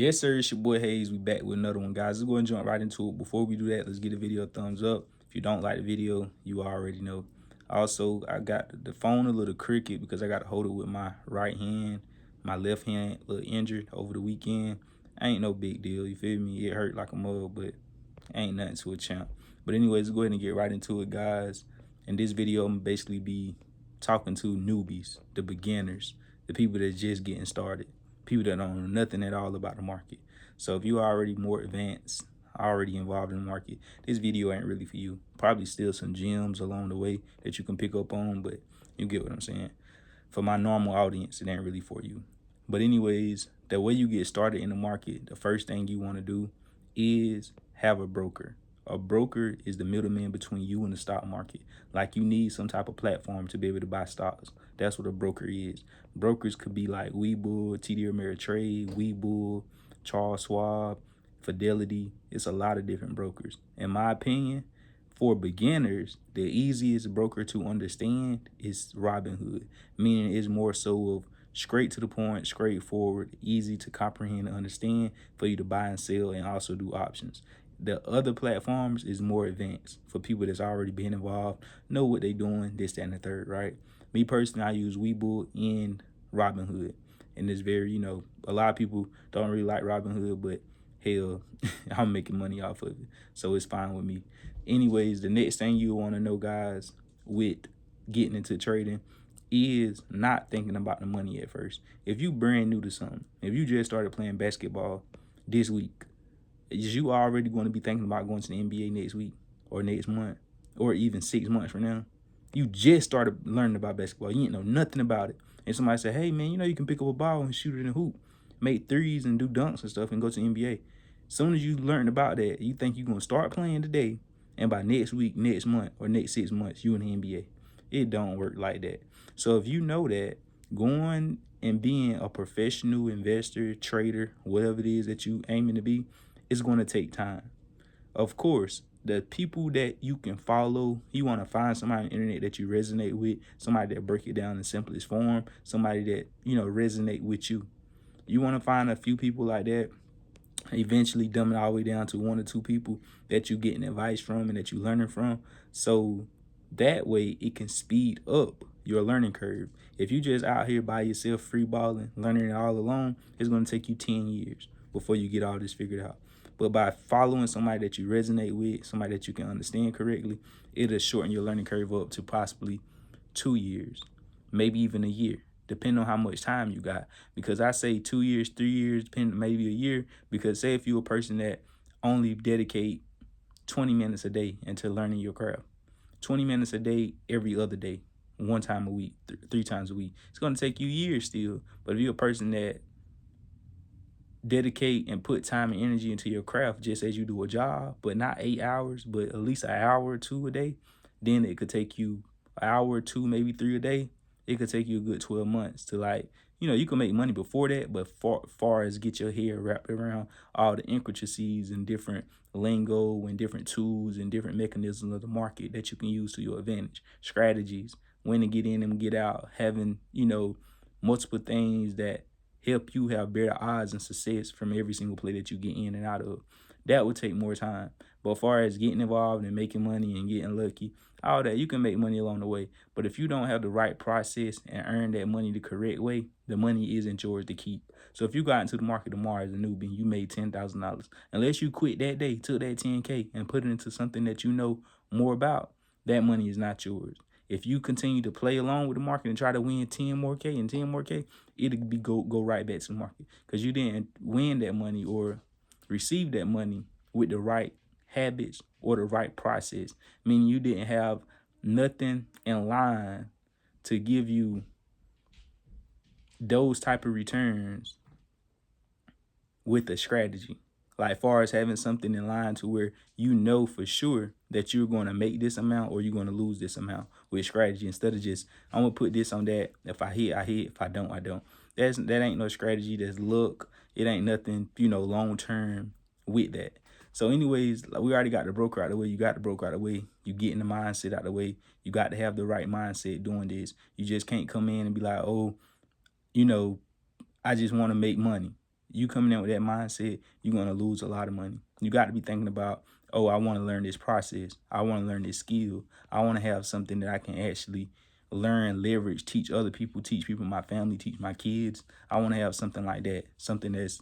Yes, sir. It's your boy Hayes. We back with another one, guys. Let's go and jump right into it. Before we do that, let's give the video a thumbs up. If you don't like the video, you already know. Also, I got the phone a little crooked because I got to hold it with my right hand. My left hand a little injured over the weekend. Ain't no big deal. You feel me? It hurt like a mug, but ain't nothing to a champ. But anyways, let's go ahead and get right into it, guys. In this video, I'm basically be talking to newbies, the beginners, the people that's just getting started, people that don't know nothing at all about the market. So if you're already more advanced, already involved in the market, this video ain't really for you. Probably still some gems along the way that you can pick up on, but you get what I'm saying. For my normal audience, it ain't really for you. But anyways, the way you get started in the market, the first thing you want to do is have a broker. A broker is the middleman between you and the stock market. Like you need some type of platform to be able to buy stocks. That's what a broker is. Brokers could be like Webull, TD Ameritrade, Webull, Charles Schwab, Fidelity. It's a lot of different brokers. In my opinion, for beginners, the easiest broker to understand is Robinhood, meaning it's more so of straight to the point, straightforward, easy to comprehend and understand for you to buy and sell and also do options. The other platforms is more advanced for people that's already been involved, know what they're doing, this, that, and the third, right? Me personally, I use Webull and Robinhood. And it's very, a lot of people don't really like Robinhood, but hell, I'm making money off of it. So it's fine with me. Anyways, the next thing you want to know, guys, with getting into trading is not thinking about the money at first. If you brand new to something, if you just started playing basketball this week, is you already going to be thinking about going to the NBA next week or next month or even 6 months from now? You just started learning about basketball. You didn't know nothing about it. And somebody said, hey, man, you can pick up a ball and shoot it in a hoop, make threes and do dunks and stuff and go to the NBA. As soon as you learn about that, you think you're going to start playing today, and by next week, next month, or next 6 months, you in the NBA. It don't work like that. So if you know that, going and being a professional investor, trader, whatever it is that you aiming to be, it's going to take time. Of course, the people that you can follow, you want to find somebody on the internet that you resonate with, somebody that break it down in simplest form, somebody that, resonate with you. You want to find a few people like that, eventually dumb it all the way down to 1 or 2 people that you getting advice from and that you learning from. So that way it can speed up your learning curve. If you just out here by yourself free balling, learning it all alone, it's going to take you 10 years before you get all this figured out. But by following somebody that you resonate with, somebody that you can understand correctly, it'll shorten your learning curve up to possibly 2 years, maybe even a year, depending on how much time you got. Because I say 2 years, 3 years, depending, maybe a year. Because say if you're a person that only dedicate 20 minutes a day into learning your craft, 20 minutes a day every other day, 1 time a week, 3 times a week, it's going to take you years still. But if you're a person that dedicate and put time and energy into your craft just as you do a job, but not 8 hours, but at least an hour or 2 a day, then it could take you an hour or 2, maybe 3 a day. It could take you a good 12 months to, like, you can make money before that, but far as get your head wrapped around all the intricacies and different lingo and different tools and different mechanisms of the market that you can use to your advantage, strategies, when to get in and get out, having, multiple things that help you have better odds and success from every single play that you get in and out of. That would take more time. But as far as getting involved and making money and getting lucky, all that, you can make money along the way. But if you don't have the right process and earn that money the correct way, the money isn't yours to keep. So if you got into the market tomorrow as a newbie and you made $10,000, unless you quit that day, took that 10K and put it into something that you know more about, that money is not yours. If you continue to play along with the market and try to win 10 more K and 10 more K, it'll be go right back to the market because you didn't win that money or receive that money with the right habits or the right process, meaning you didn't have nothing in line to give you those type of returns with a strategy. Like far as having something in line to where you know for sure that you're going to make this amount or you're going to lose this amount with strategy, instead of just, I'm going to put this on that. If I hit, I hit. If I don't, I don't. That ain't no strategy. That's luck. It ain't nothing, long term with that. So anyways, like, we already got the broker out of the way. You got the broker out of the way. You getting the mindset out of the way. You got to have the right mindset doing this. You just can't come in and be like, oh, I just want to make money. You coming in with that mindset, you're going to lose a lot of money. You got to be thinking about, oh, I want to learn this process. I want to learn this skill. I want to have something that I can actually learn, leverage, teach other people, teach people in my family, teach my kids. I want to have something like that, something that's,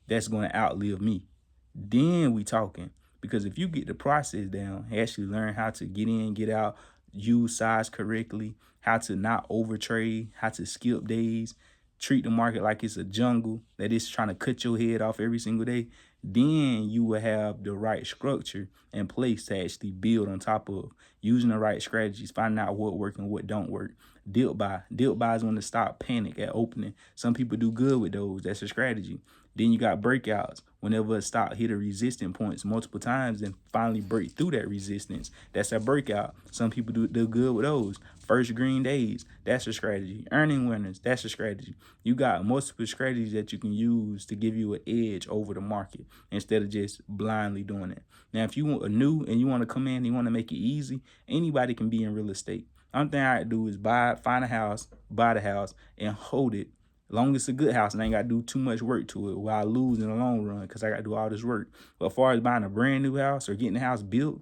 that's going to outlive me. Then we talking. Because if you get the process down, actually learn how to get in, get out, use size correctly, how to not overtrade, how to skip days, treat the market like it's a jungle that is trying to cut your head off every single day, then you will have the right structure in place to actually build on top of, using the right strategies, finding out what works and what don't work. Deal buy. Deal buy is when to stop panic at opening. Some people do good with those. That's a strategy. Then you got breakouts. Whenever a stock hit a resistance points multiple times and finally break through that resistance, that's a breakout. Some people do good with those. First green days, that's a strategy. Earning winners, that's a strategy. You got multiple strategies that you can use to give you an edge over the market instead of just blindly doing it. Now, if you are new and you want to come in and you want to make it easy, anybody can be in real estate. Only thing I do is find a house, buy the house, and hold it. As long as it's a good house and I ain't got to do too much work to it, where I lose in the long run because I got to do all this work. But as far as buying a brand new house or getting the house built,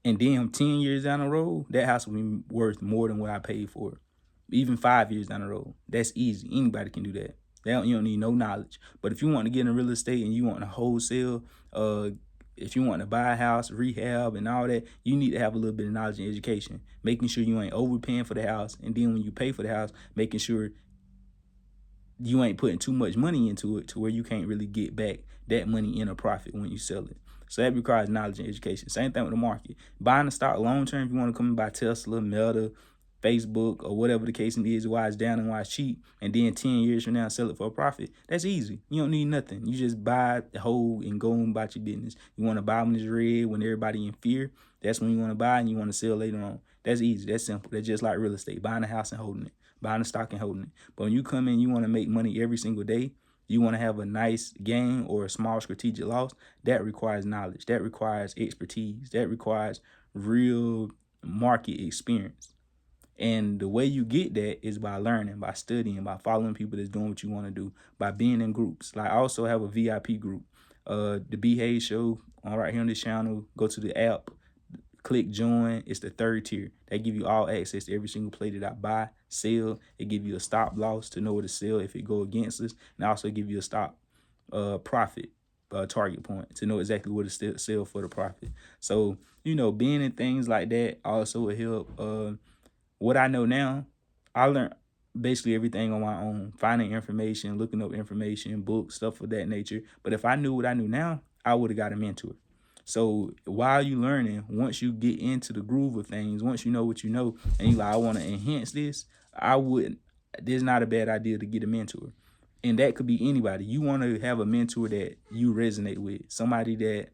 and then 10 years down the road, that house will be worth more than what I paid for it. Even 5 years down the road. That's easy. Anybody can do that. You don't need no knowledge. But if you want to get in real estate and you want to wholesale, if you want to buy a house, rehab, and all that, you need to have a little bit of knowledge and education. Making sure you ain't overpaying for the house. And then when you pay for the house, making sure you ain't putting too much money into it to where you can't really get back that money in a profit when you sell it. So that requires knowledge and education. Same thing with the market. Buying a stock long term, if you want to come and buy Tesla, Meta, Facebook, or whatever the case is, why it's down and why it's cheap, and then 10 years from now sell it for a profit, that's easy. You don't need nothing. You just buy, hold, and go and about your business. You want to buy when it's red, when everybody in fear, that's when you want to buy, and you want to sell later on. That's easy. That's simple. That's just like real estate, buying a house and holding it, buying a stock and holding it. But when you come in, you want to make money every single day, you want to have a nice gain or a small strategic loss, that requires knowledge. That requires expertise. That requires real market experience. And the way you get that is by learning, by studying, by following people that's doing what you want to do, by being in groups. Like I also have a VIP group, the Behave Show right here on this channel. Go to the app, click join. It's the 3rd tier. They give you all access to every single play that I buy, sell. It give you a stop loss to know where to sell if it go against us, and also give you a stop profit target point to know exactly where to sell for the profit. So being in things like that also will help. What I know now, I learned basically everything on my own, finding information, looking up information, books, stuff of that nature. But if I knew what I knew now, I would have got a mentor. So while you learning, once you get into the groove of things, once you know what you know, and you like, I want to enhance this, there's not a bad idea to get a mentor. And that could be anybody. You want to have a mentor that you resonate with, somebody that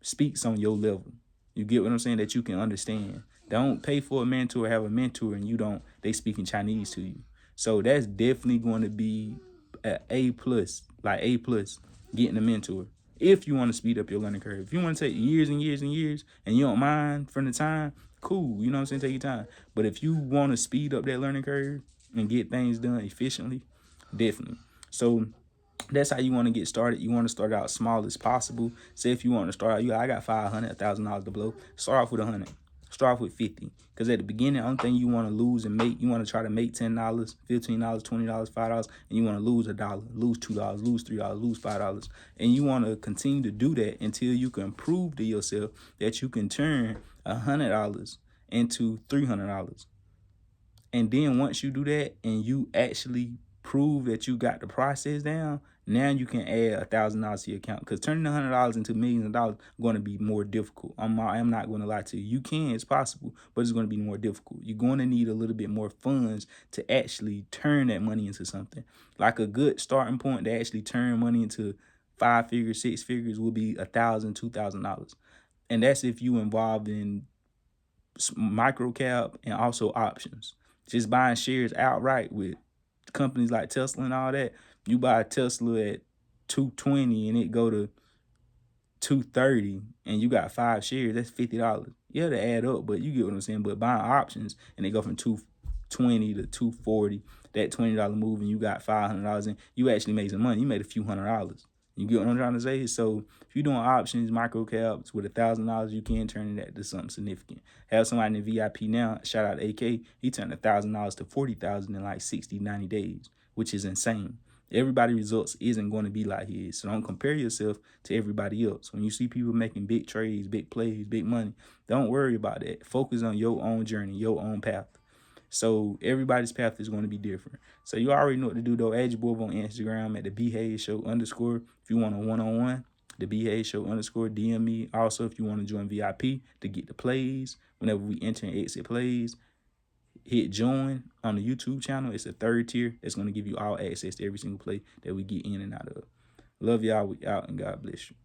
speaks on your level. You get what I'm saying? That you can understand. Don't pay for a mentor, have a mentor, and they speaking Chinese to you. So that's definitely going to be an A plus, like A plus, getting a mentor. If you want to speed up your learning curve. If you want to take years and years and years and you don't mind from the time, cool. You know what I'm saying? Take your time. But if you want to speed up that learning curve and get things done efficiently, definitely. So that's how you want to get started. You want to start out small as possible. Say if you want to start out, I got $500, $1,000 to blow. Start off with 100. Start off with 50. Because at the beginning, the only thing you want to lose and make, you want to try to make $10, $15, $20, $5, and you want to lose $1, lose $2, lose $3, lose $5. And you want to continue to do that until you can prove to yourself that you can turn $100 into $300. And then once you do that and you actually prove that you got the process down, now you can add $1,000 to your account. Because turning $100 into millions of dollars is going to be more difficult. I'm not going to lie to you. You can, it's possible, but it's going to be more difficult. You're going to need a little bit more funds to actually turn that money into something. Like a good starting point to actually turn money into 5 figures, 6 figures will be $1,000, $2,000. And that's if you involved in micro cap and also options. Just buying shares outright with companies like Tesla and all that. You buy a Tesla at 220 and it go to 230 and you got 5 shares, that's $50. Yeah, to add up, but you get what I'm saying. But buying options and they go from 220 to 240 that $20 move and you got $500 in, you actually made some money. You made a few $100s. You get what I'm trying to say? So if you're doing options, micro caps with $1,000, you can turn that to something significant. Have somebody in the VIP now, shout out to AK, he turned $1,000 to $40,000 in like 60, 90 days, which is insane. Everybody's results isn't going to be like his. So don't compare yourself to everybody else. When you see people making big trades, big plays, big money, don't worry about that. Focus on your own journey, your own path. So everybody's path is going to be different. So you already know what to do though. Add your boy on Instagram at the _. If you want a one-on-one, the _. DM me. Also, if you want to join VIP to get the plays, whenever we enter and exit plays, hit join on the YouTube channel. It's a 3rd tier. It's going to give you all access to every single play that we get in and out of. Love y'all. We out, and God bless you.